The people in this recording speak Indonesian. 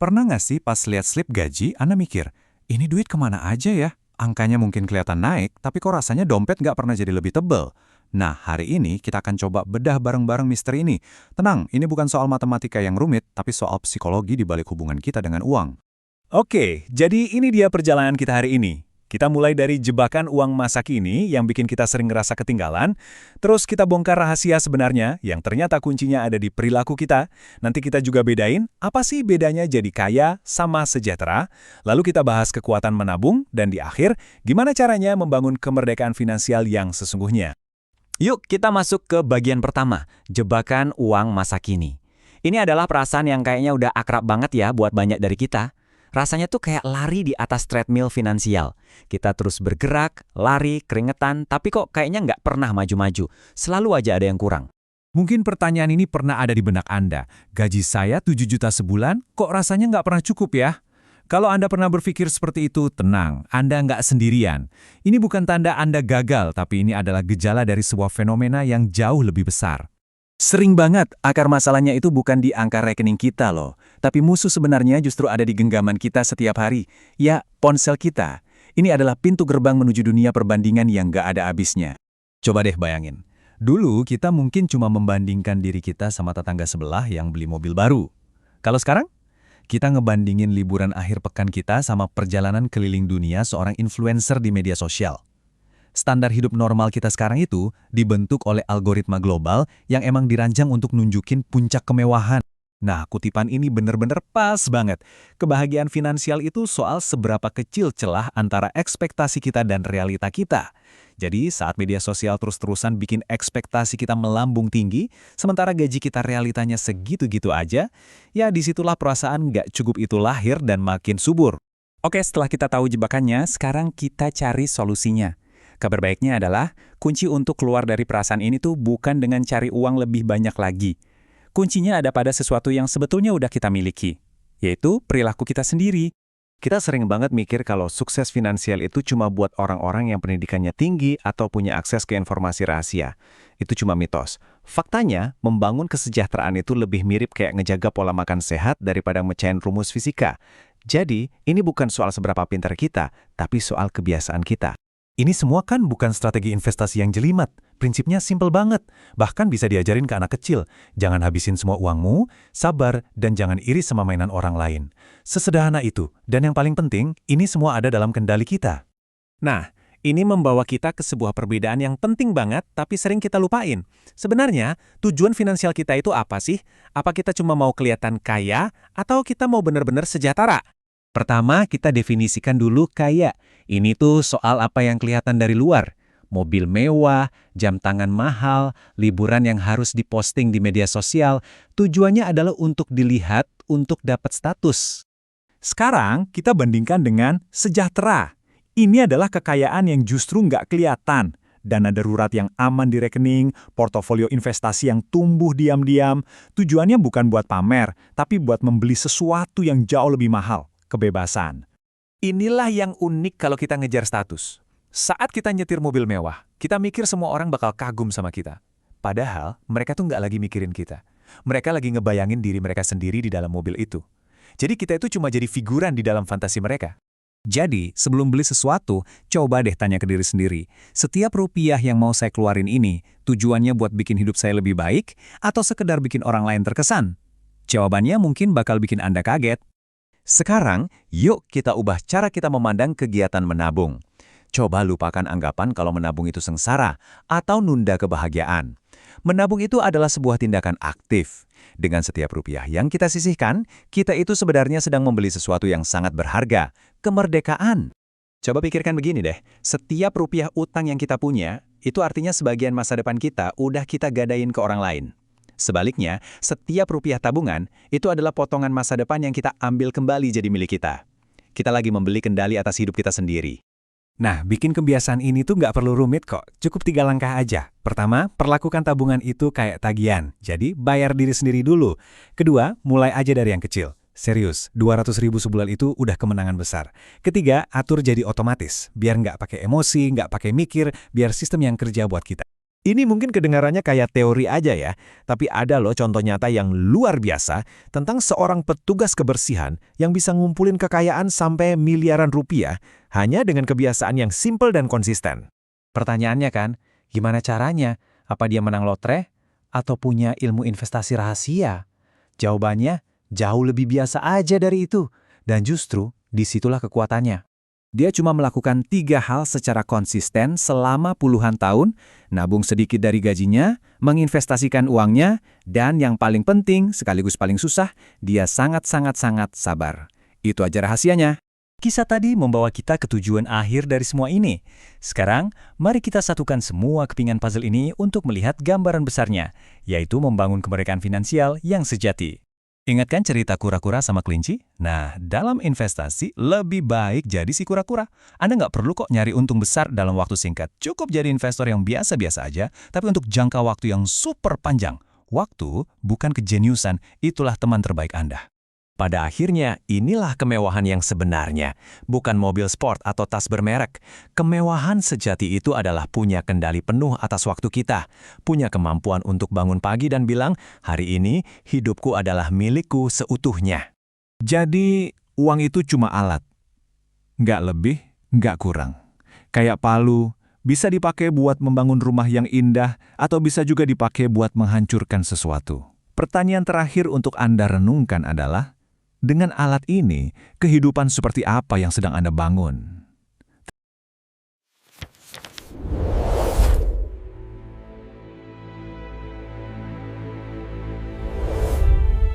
Pernah nggak sih pas lihat slip gaji, Anda mikir, ini duit kemana aja ya? Angkanya mungkin kelihatan naik, tapi kok rasanya dompet nggak pernah jadi lebih tebel? Nah, hari ini kita akan coba bedah bareng-bareng misteri ini. Tenang, ini bukan soal matematika yang rumit, tapi soal psikologi di balik hubungan kita dengan uang. Oke, jadi ini dia perjalanan kita hari ini. Kita mulai dari jebakan uang masa kini yang bikin kita sering ngerasa ketinggalan, terus kita bongkar rahasia sebenarnya yang ternyata kuncinya ada di perilaku kita. Nanti kita juga bedain apa sih bedanya jadi kaya sama sejahtera, lalu kita bahas kekuatan menabung, dan di akhir, gimana caranya membangun kemerdekaan finansial yang sesungguhnya. Yuk kita masuk ke bagian pertama, jebakan uang masa kini. Ini adalah perasaan yang kayaknya udah akrab banget ya buat banyak dari kita. Rasanya tuh kayak lari di atas treadmill finansial. Kita terus bergerak, lari, keringetan, tapi kok kayaknya nggak pernah maju-maju. Selalu aja ada yang kurang. Mungkin pertanyaan ini pernah ada di benak Anda. Gaji saya 7 juta sebulan, kok rasanya nggak pernah cukup ya? Kalau Anda pernah berpikir seperti itu, tenang, Anda nggak sendirian. Ini bukan tanda Anda gagal, tapi ini adalah gejala dari sebuah fenomena yang jauh lebih besar. Sering banget, akar masalahnya itu bukan di angka rekening kita loh. Tapi musuh sebenarnya justru ada di genggaman kita setiap hari. Ya, ponsel kita. Ini adalah pintu gerbang menuju dunia perbandingan yang nggak ada habisnya. Coba deh bayangin. Dulu kita mungkin cuma membandingkan diri kita sama tetangga sebelah yang beli mobil baru. Kalau sekarang? Kita ngebandingin liburan akhir pekan kita sama perjalanan keliling dunia seorang influencer di media sosial. Standar hidup normal kita sekarang itu dibentuk oleh algoritma global yang emang dirancang untuk nunjukin puncak kemewahan. Nah, kutipan ini bener-bener pas banget. Kebahagiaan finansial itu soal seberapa kecil celah antara ekspektasi kita dan realita kita. Jadi, saat media sosial terus-terusan bikin ekspektasi kita melambung tinggi, sementara gaji kita realitanya segitu-gitu aja, ya disitulah perasaan nggak cukup itu lahir dan makin subur. Oke, setelah kita tahu jebakannya, sekarang kita cari solusinya. Kabar baiknya adalah, kunci untuk keluar dari perasaan ini tuh bukan dengan cari uang lebih banyak lagi. Kuncinya ada pada sesuatu yang sebetulnya udah kita miliki, yaitu perilaku kita sendiri. Kita sering banget mikir kalau sukses finansial itu cuma buat orang-orang yang pendidikannya tinggi atau punya akses ke informasi rahasia. Itu cuma mitos. Faktanya, membangun kesejahteraan itu lebih mirip kayak ngejaga pola makan sehat daripada mecahin rumus fisika. Jadi, ini bukan soal seberapa pintar kita, tapi soal kebiasaan kita. Ini semua kan bukan strategi investasi yang jelimet. Prinsipnya simpel banget. Bahkan bisa diajarin ke anak kecil. Jangan habisin semua uangmu, sabar, dan jangan iri sama mainan orang lain. Sesederhana itu. Dan yang paling penting, ini semua ada dalam kendali kita. Nah, ini membawa kita ke sebuah perbedaan yang penting banget, tapi sering kita lupain. Sebenarnya, tujuan finansial kita itu apa sih? Apa kita cuma mau kelihatan kaya, atau kita mau benar-benar sejahtera? Pertama, kita definisikan dulu kaya. Ini tuh soal apa yang kelihatan dari luar. Mobil mewah, jam tangan mahal, liburan yang harus diposting di media sosial. Tujuannya adalah untuk dilihat, untuk dapat status. Sekarang, kita bandingkan dengan sejahtera. Ini adalah kekayaan yang justru nggak kelihatan. Dana darurat yang aman di rekening, portofolio investasi yang tumbuh diam-diam. Tujuannya bukan buat pamer, tapi buat membeli sesuatu yang jauh lebih mahal. Kebebasan. Inilah yang unik kalau kita ngejar status. Saat kita nyetir mobil mewah, kita mikir semua orang bakal kagum sama kita. Padahal, mereka tuh nggak lagi mikirin kita. Mereka lagi ngebayangin diri mereka sendiri di dalam mobil itu. Jadi kita itu cuma jadi figuran di dalam fantasi mereka. Jadi, sebelum beli sesuatu, coba deh tanya ke diri sendiri. Setiap rupiah yang mau saya keluarin ini, tujuannya buat bikin hidup saya lebih baik, atau sekedar bikin orang lain terkesan? Jawabannya mungkin bakal bikin Anda kaget. Sekarang, yuk kita ubah cara kita memandang kegiatan menabung. Coba lupakan anggapan kalau menabung itu sengsara atau nunda kebahagiaan. Menabung itu adalah sebuah tindakan aktif. Dengan setiap rupiah yang kita sisihkan, kita itu sebenarnya sedang membeli sesuatu yang sangat berharga, kemerdekaan. Coba pikirkan begini deh, setiap rupiah utang yang kita punya, itu artinya sebagian masa depan kita udah kita gadain ke orang lain. Sebaliknya, setiap rupiah tabungan itu adalah potongan masa depan yang kita ambil kembali jadi milik kita. Kita lagi membeli kendali atas hidup kita sendiri. Nah, bikin kebiasaan ini tuh nggak perlu rumit kok, cukup 3 langkah aja. Pertama, perlakukan tabungan itu kayak tagihan, jadi bayar diri sendiri dulu. Kedua, mulai aja dari yang kecil. Serius, 200.000 sebulan itu udah kemenangan besar. Ketiga, atur jadi otomatis. Biar nggak pakai emosi, nggak pakai mikir, biar sistem yang kerja buat kita. Ini mungkin kedengarannya kayak teori aja ya, tapi ada loh contoh nyata yang luar biasa tentang seorang petugas kebersihan yang bisa ngumpulin kekayaan sampai miliaran rupiah hanya dengan kebiasaan yang simple dan konsisten. Pertanyaannya kan, gimana caranya? Apa dia menang lotre? Atau punya ilmu investasi rahasia? Jawabannya, jauh lebih biasa aja dari itu. Dan justru, disitulah kekuatannya. Dia cuma melakukan 3 hal secara konsisten selama puluhan tahun, nabung sedikit dari gajinya, menginvestasikan uangnya, dan yang paling penting, sekaligus paling susah, dia sangat-sangat-sangat sabar. Itu aja rahasianya. Kisah tadi membawa kita ke tujuan akhir dari semua ini. Sekarang, mari kita satukan semua kepingan puzzle ini untuk melihat gambaran besarnya, yaitu membangun kemerdekaan finansial yang sejati. Ingatkan cerita kura-kura sama kelinci? Nah, dalam investasi, lebih baik jadi si kura-kura. Anda nggak perlu kok nyari untung besar dalam waktu singkat. Cukup jadi investor yang biasa-biasa aja, tapi untuk jangka waktu yang super panjang. Waktu bukan kejeniusan, itulah teman terbaik Anda. Pada akhirnya, inilah kemewahan yang sebenarnya. Bukan mobil sport atau tas bermerek. Kemewahan sejati itu adalah punya kendali penuh atas waktu kita. Punya kemampuan untuk bangun pagi dan bilang, hari ini hidupku adalah milikku seutuhnya. Jadi, uang itu cuma alat. Nggak lebih, nggak kurang. Kayak palu, bisa dipakai buat membangun rumah yang indah, atau bisa juga dipakai buat menghancurkan sesuatu. Pertanyaan terakhir untuk Anda renungkan adalah, dengan alat ini, kehidupan seperti apa yang sedang Anda bangun?